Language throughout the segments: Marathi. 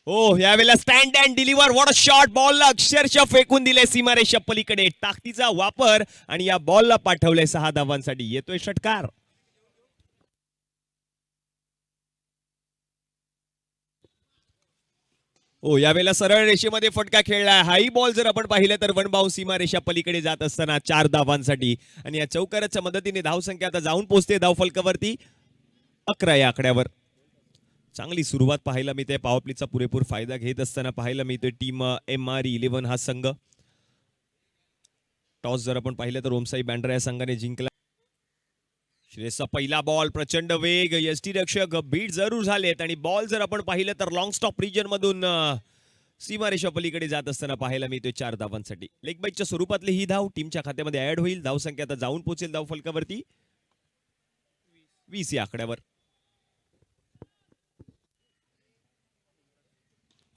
हो, यावेळेला stand and deliver, what a shot, बॉलला अक्षरशः फेकून दिले सीमारेषा पलीकडे. ताकदीचा वापर आणि या बॉलला पाठवले 6 धावांसाठी. येतोय षटकार. हो, यावेळेला सरळ रेषेमध्ये फटका खेळलाय. हाही बॉल जर आपण पाहिलं तर वन बाउंस सीमारेषा पलीकडे जात असताना 4 धावांसाठी. आणि या चौकाराच्या मदतीने धावसंख्या आता जाऊन पोहोचते धावफलकावरती 11 या आकड्यावर. चांगली सुरुवात पाहायला मिळते. पॉवर प्लेचा पुरेपूर फायदा घेत असताना पाहायला मिळतोय टीम MR11 हा संघ. टॉस जर आपण पाहिलं तर ओमसाई बँड्रा या संघाने जिंकला. श्रेयसचा पहिला बॉल, प्रचंड वेग, यष्टीरक्षक बीट जरूर झालेत आणि बॉल जर आपण पाहिलं तर लॉंग स्टॉप रिजन मधून सीमारेषा पलीकडे जात असताना पाहायला मिळतोय 4 धावांसाठी. लेग बाईटच्या स्वरूपातली ही धाव टीमच्या खात्यामध्ये ऍड होईल. धावसंख्या आता जाऊन पोहोचेल धावफलकावरती 20 या आकड्यावर.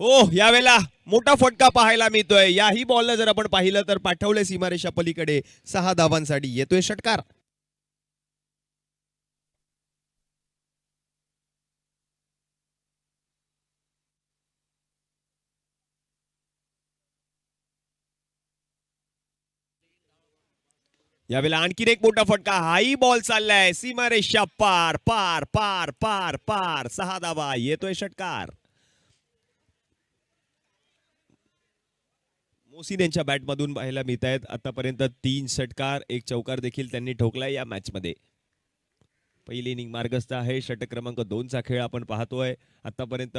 हो, यावेळेला मोठा फटका पाहायला मिळतोय. याही बॉलला जर आपण पाहिलं तर पाठवले सीमारेषा पलीकडे 6 धावांसाठी. येतोय षटकार. यावेळेला आणखीन एक मोठा फटका. हाही बॉल चाललाय सीमारेषा पार पार पार पार पार. 6 धावा. येतोय षटकार. मोसीन यांच्या बॅटमधून पाहायला मिळत आहेत आतापर्यंत 3 षटकार, 1 चौकार देखील त्यांनी ठोकलाय या मॅच मध्ये. पहिली इनिंग मार्गस्थ आहे. षटक क्रमांक 2 चा खेळ आपण पाहतोय. आतापर्यंत